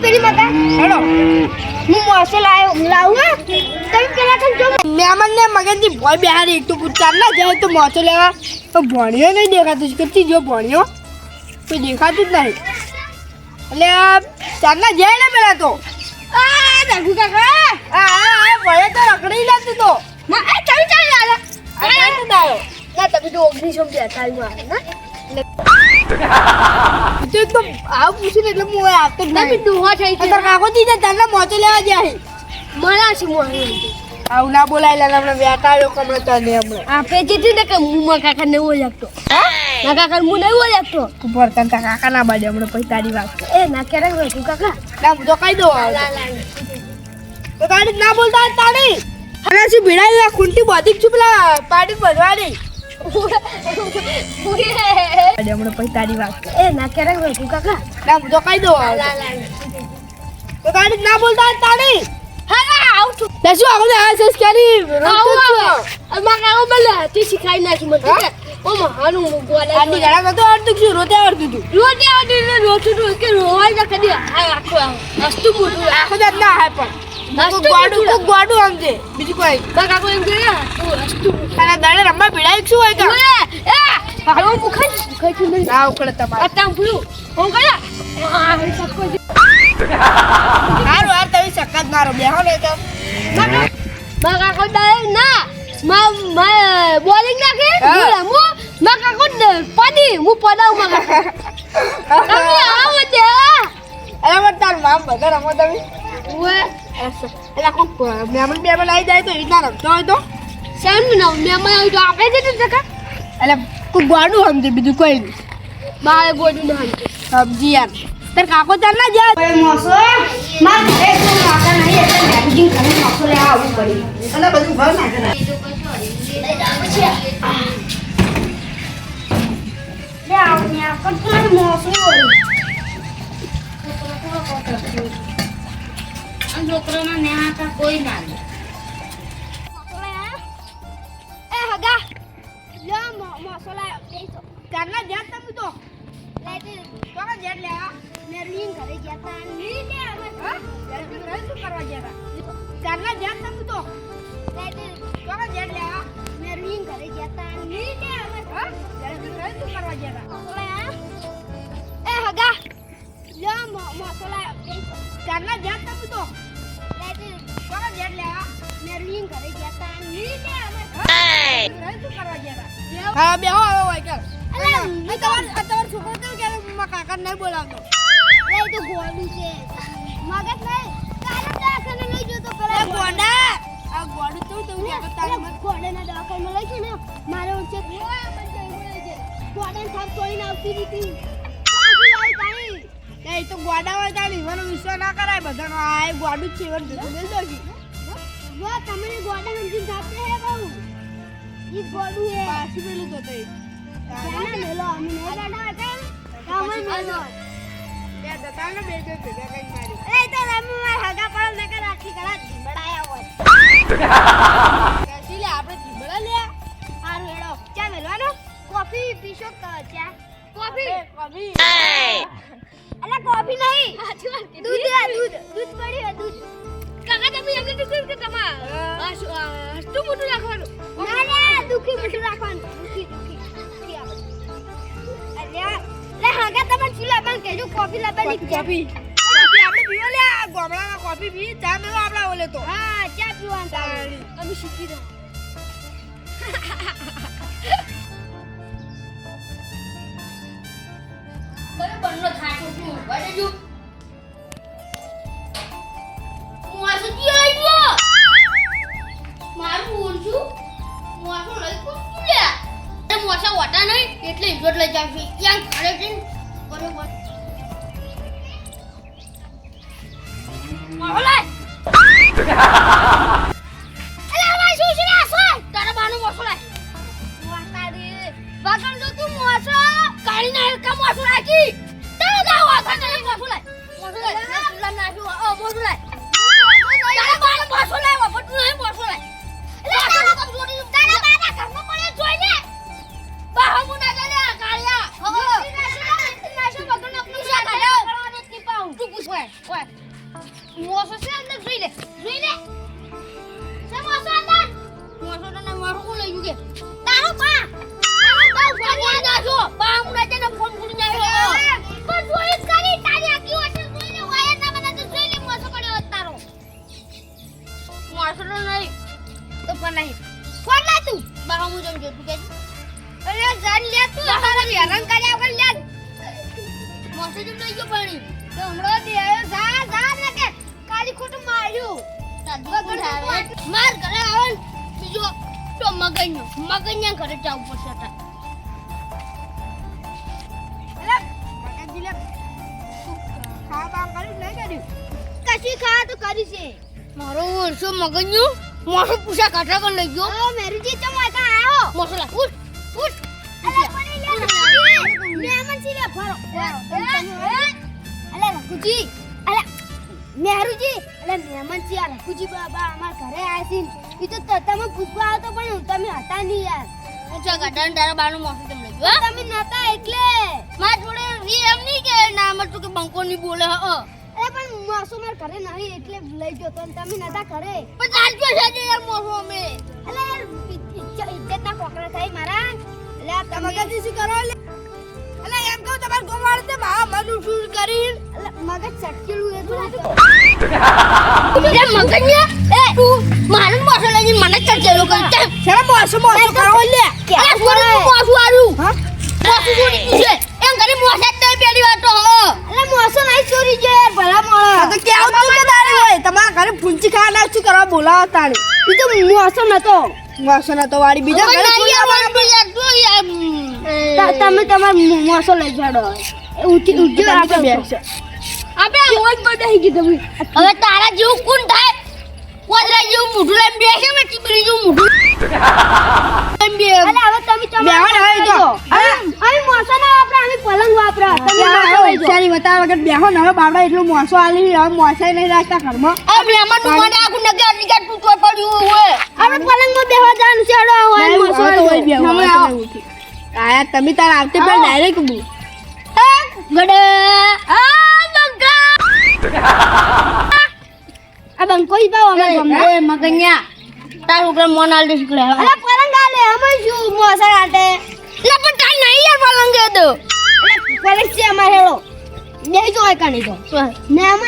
પેલી માતા હેડો હું મોસે લાવું તમે પેલા કન જો મહેમાન ને મગનજી ભોય બિહારી એક તો ચાલ ના જાય તો મોસો લેવા તો ભણ્યો નહીં દેખાતું કેટલી જો ભણ્યો તો દેખાતું જ નહીં એટલે ચાલ ના જાય ને પેલા તો આ રઘુ કાકા આ ભણે તો રખડી લેતું તો ના એ ચાલ યાર આ તો દાયો ના તમે તો 1942 માં આવે ને તો આવ પૂછીને એટલે હું આવતો જ નહીં દુહા થઈ છે તાર કાકો દીધા તારને મોચો લેવા જાય મળા છે મોહી આવ ના બોલાય લે હમણે વેટાયો કમળે તને હમણે આપે જીતી ને કે મુમા કાકા ને ઓળખતો ના કાકા મુ નહીં ઓળખતો તું પરતન તા કાકા ના બાજે હમણે પછી તારી વાત એ ના કેરે હોય તું કાકા ના હું તો કહી દો તો તારી ના બોલતા તારી હવે શું ભીડાઈ ખૂંટી બોધી છું પેલા પાડી બધવાની હમણે પછી તારી વાત એ ના કેરે હોય તું કાકા ના હું તો કહી દો તો તારી ના બોલતા તારી હા આવ તું દસુ આગળ આ સેસ કરી આવ મારા બોલે તું શીખાઈ નાખી મને ઓ મહાનું ગોલા આની ગાડા તો અડતું છું રોતે અડતું રોતું કે રોવાય ના કદી આ આખો વસ્તુ મોટું આખો જ ના હે પણ ગોડું આમ છે બીજું કોઈ કાકા કોઈ એમ કે તું વસ્તુ તારા દાડે રમવા ભીડાઈ શું હોય કે એ પાડો મુખાઈ તું નહીં આ ઉકળે તમારે અતામ ભૂલું હું કયા આ સબકો હારું યાર તમે સક્કત મારો બેહો ને તો મારા કાકો દાય ના મા બોલિંગ નાખે હું મારા કાકો પાડી હું પડાવ મારા તમે આવો દે અરે મત તાર નામ બધા રમો તમે ઓએ એલા કો મેમન બેમન આવી જાય તો એટલા રમતો હોય તો સેમ ના મેમન આવી તો આપણે જ ટકા એટલે કો ગોડું સમજે બીજું કોઈ નહીં બાય ગોડું ના સમજી યાર તાર કાકો ચાલ ના જા ઓય મોસો માર ઘરે તો માતા નહીં એટલે મેનેજિંગ કરે મોસો લે આવું પડી અને બધું ઘર ના કરે લે આવ ને આ કટલા મોસો આ છોકરાના નેહાતા કોઈ ના લે એ હગા લે મોસો લે ચાલના જા તમે તો કોણ જેટ લે મેરલીન ઘરે જતા ની લે હા જલ્દી ઘરે શું કરવા જતા ચાલના જેટ તમે તો કોણ જેટ લે મેરલીન ઘરે જતા ની લે હા જલ્દી ઘરે શું કરવા જતા એ હગા લે મસલા ચાલના જેટ તમે તો કોણ જેટ લે મેરલીન ઘરે જતા ની લે હા ઘરે શું કરવા જતા હા બેહો હવે હોય કર તમાર છોકરો તો કે કાકા નહીં બોલાવતો લે તો ગોડું છે મગજ નહીં કાલે દવાખાને લઈ જો તો પેલા ગોડા આ ગોડું તો કે તારે ગોડાના દવાખાને લઈ છે ને મારે ઉચે ગોડા થાપ તોડીને આવતી હતી આખી લાઈ તાઈ એ તો ગોડા હોય તારી મને વિશ્વાસ ના કરાય બધાનો આ ગોડું છે વર દે દોશી જો તમે ગોડા સમજી જાતે હે બહુ ઈ ગોડું હે પાછી પેલું તો તઈ ના મેલો અમે ને ગાડા હતા કામ મેલો બે દતાને બે દે કઈ મારી એ તો રમવા હગા પડો ને કે રાખી કરા બડાયા હોય કેસી લે આપણે જીબડા લે હારું હેડો ચા મેલવાનો કોફી પીશો ચા કોફી અલા કોફી નહીં દૂધ પડી હે દૂધ કાકા તમે એમને દૂધ કે તમા અસ્તુ મોટું રાખવાનું ના લે દુખી મોટું રાખવાનું દુખી લે હાગા તમે ચૂલા બંધ કેજો કોફી લાવવાની કોફી આપણે પીવો લે ગોમડામાં કોફી પી ચા મેલો આપડા ઓલે તો હા ચા પીવાનું અમે શીખી દો બરાબર નો થાકો છું બજેજો હું આ સુજી આવી ગયો મારું ઓળજુ હું આ લઈ કોણ લે એ મોસા વટા નહીં એટલે ઇજોટ લઈ જાવી યાર ઘરે જઈને બરોબર ઓલા અલા ભાઈ શું છે આ સોય તારા બાનું મોસો લાય મોસા દે વાગણ જો તું મોસો કાળી ના એક મોસો રાખી તારે જાવ આ ને મોસો લાય સુલા નાખ્યું ઓ મોસો લાય તારા બાનું મોસો લાય વપટ નહીં મોસો લાય એટલે તારા કમ જોડી તારા બાના ઘરમાં પડે જોઈ લે બા હમુ ના લે કાળિયા હો નાશો વગર નકનું શા ખાયો તું પૂછ ઓય માર ઘરે આવે ને બીજો તો મગજના ઘરે જવું પડશે તાર. કશી ખા તો કરી છે મારો વર્ષો મગજનું મોસો પૂછા કાઢા કર લઈ ગયો મેરુજી તો માતા આયો મોસો લા ઉઠ અલે પડી લે મેમન સી લે ફરો અલે રઘુજી અલે મેરુજી અલે મેમન સી આ રઘુજી બાબા અમાર ઘરે આયા છે ઈ તો તમે પૂછવા આવતો પણ તમે હતા નહીં યાર પૂછા કાઢા તારા બાનું મોસો કેમ લઈ ગયો તમે નતા એટલે માર જોડે ઈ એમ નહીં કે ના મત તું કે બંકો ની બોલે હ અરે પણ મોસો માર ઘરે નહીં એટલે લઈ ગયો તો તમે નતા ઘરે પણ ચાલજો છે યાર મોસો અમે અલે યાર ઇજ્જત ના કોકરા થઈ મારા અલે આ તમે કદી શું કરો લે અલે એમ કહું તમાર ગોવાળ તે બા મનુ શું કરી અલે મગજ ચટકેલું એ તો એ મગજ એ તું મારું મોસો લઈને મને ચટકેલું કરી છેરા મોસો કરો લે કે મોસો આરું હા મોસો ચોરી છે એમ કરી મોસો જ પેલી વાત તો અલે મોસો નહીં ચોરી છે યાર ભલા મોળા તો કે આવ તું કે તારે હોય તમારા ઘરે ફૂંચી ખાના શું કરવા બોલાવો તારે ઈ તો મોસો નતો વાળી બીજા ઘરે તમે તમાર મોસો લઈ જાડો ઉઠી આપણે બેસ અબે ઓન બધાઈ ગઈ તમે હવે તારા જેવું કોણ થાય કોદરા જેવું મોઢું લઈને બેસે મે ચીબરી જેવું મોઢું અલે હવે તમે બેહો ને હવે તો હવે મોસો ના વાપરા અમે પલંગ વાપરા તમે હોશિયારી બતાવ વગર બેહો ને હવે બાબા એટલું મોસો આલી હવે મોસાઈ નહીં રાખતા ઘરમાં આ મહેમાન નું મને આખું નગર નિકાટ તૂટવા પડ્યું હોય હવે પલંગ માં બેહવા જાન છેડો હોય મોસો તો હોય બેહો આયા તમે તાર આવતે પર ડાયરેક્ટ બુ ગડે આ બંકા આ બંકો ઈ બાવ અમાર ગમે એ મગન્યા તાર ઉપર મોનાલ દે શીખલે અરે પલંગ આલે અમે શું મોસા આટે લે પણ તાર નહીં યાર પલંગ દે દો અરે પલંગ છે અમાર હેડો બેહી જો કાની તો ને અમે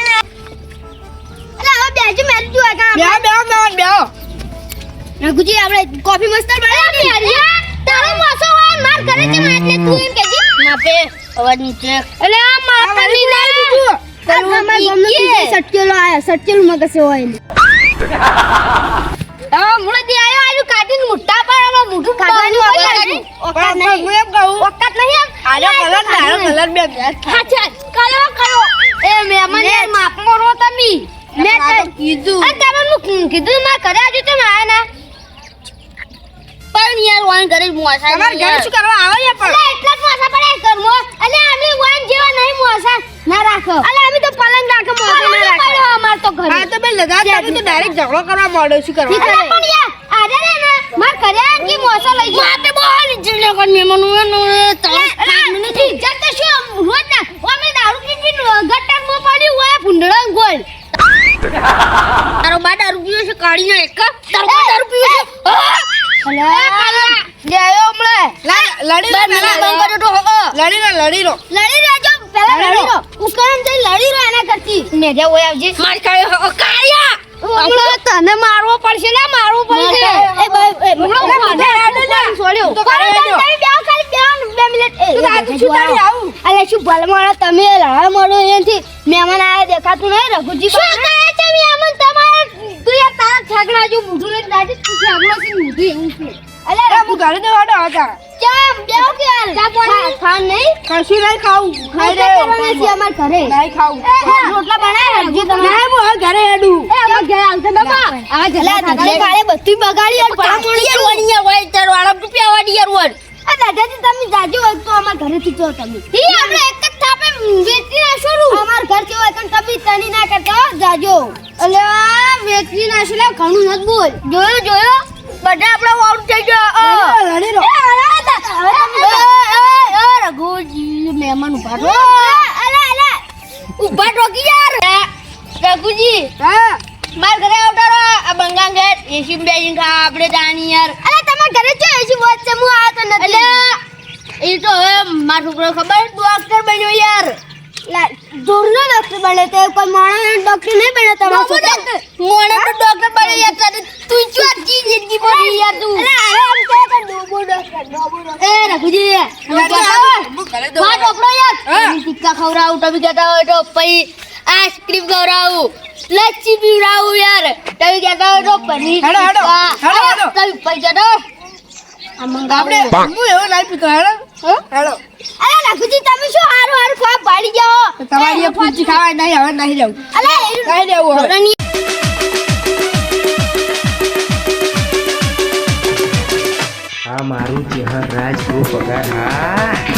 અરે હવે બેહી મેલ જો કા બેહો રઘુજી આપણે કોફી મસ્તર બનાવી યાર તારો મોસો હોય માર ઘરે છે એટલે તું એમ કેજી માપે અવાજ નીચે એટલે આ માપની ના બીજું તમાર ગમે સટકેલો આયા સટકેલું મગસે હોય ને આ મુળે દી આયો આયુ કાઢીને મુઠ્ઠા પર આમાં મુઠું કાઢવાનું ઓકાત નહીં હું એમ કહું ઓકાત નહીં આયો કલર બે હાચા કરો એ મેમન યાર માપ મોરો તમે મે કીધું આ તમે કીધું માર ઘરે આવજો તમે આયા ના પણ યાર વાન કરે મોસા તમાર ઘરે શું કરવા આવે યાર પણ એટલા જ મોસા પડે ઘરમો અલે અમે વાન જેવા નહીં મોસા ના રાખો અલે અમે તો પલંગ રાખો મોસા ના રાખો અમાર તો ઘરે આ તો બે લગા તમે તો ડાયરેક્ટ ઝઘડો કરવા માંડો શું કરવા પણ યાર આરે રે ને માર ઘરે કે મોસા લઈ જા માપે બોલ જીલે કોણ મેમન નો તાર નથી ઇજ્જત તો શું રોજ ના અમે દારૂ પીપી ગટર માં પડ્યું હોય ભુંડળા ગોળ તારો બા દારૂ પીયો છે કાઢી ને એક તારો બા દારૂ પીયો છે અલે લેયો હમણે લડી રો પેલા લડી રો ઉકરમ જઈ લડી રો એના કરતી મેજા ઓય આવજે માર કાયો કાયા હમણે તને મારવો પડશે ને મારવો પડશે એ છોડ્યો તો કરે દો ખાલી 2 મિનિટ એ શું તારી આવું અલે શું ભલમાળા તમે લડા મોડો એથી મહેમાન આયા દેખાતું નહીં રઘુજી શું કહે છે મહેમાન તમારે તું યાર તારા ઠગડા જો મૂઠું લઈને દાદી તું ઠગડો છે મૂઠું એવું છે અલે હું ઘરે દેવાડો હતા ચમ બેઓ કે યાર ખાન નહીં કશું નહીં ખાવું ખાઈ રે છે અમાર ઘરે નહીં ખાવું રોટલા બનાય રઘુજી તમે નહીં હું ઘરે હેડું એ અમાર ઘરે આવશે બાબા આ જલા ઘરે કાળે બધી બગાડી અને પડા મોણી વણિયા હોય તાર વાળા રૂપિયા વાડી યાર વર આ દાદાજી તમે જાજો હોય તો અમાર ઘરે થી જો તમે ઈ આપણે એક જ થાપે વેચી ના છોડું અમાર ઘર કેવો હોય પણ તમે તણી ના કરતા જાજો અલે વેચી ના છલે ઘણું મત બોલ જોયો બધા આપડા આઉટ થઈ ગયા લડી રો રઘુજી મહેમાન ઉભા રો અલે ઉભા રોકી યાર રઘુજી હા માર ઘરે આવતારો આ બંગાંગ ઘર એસી બેજિંગ ખા આપણે જાણી યાર અલે તમાર ઘરે છે એસી વાત છે હું આ તો નથી અલે ઈ તો હવે માર છોકરો ખબર ડોક્ટર બન્યો યાર દૂરનો ડોક્ટર બને તો કોઈ મોણા ડોક્ટર નહીં બને તમારો ડોક્ટર મોણા તો ડોક્ટર બને યાર તું શું ચીજ જિંદગી બોલી યાર તું અલે આરે આમ કે ડોબો ડોક્ટર એ રઘુજી વાત ઓપડો યાર ટીકા ખવરાવ તમે કહેતા હોય તો પછી આઈસ્ક્રીમ ખવરાવું લચ્છી પીવડાવું યાર તમે કહેતા હોય તો પનીર હેડો, હેડો. ટીકા. હેડો, હેડો. તમે પૈસા દો આ મંગાવડે હું એવું નહીં પીતો હેડો હેડો અરે લખુજી તમે શું હારું હારું ખવા પાડી જાઓ તો તમારી એ પૂંચી ખાવાય નહીં હવે નહીં જવું અલે નહીં જવું હવે છોકરાની આ મારું ચહેર રાજ પગાર હા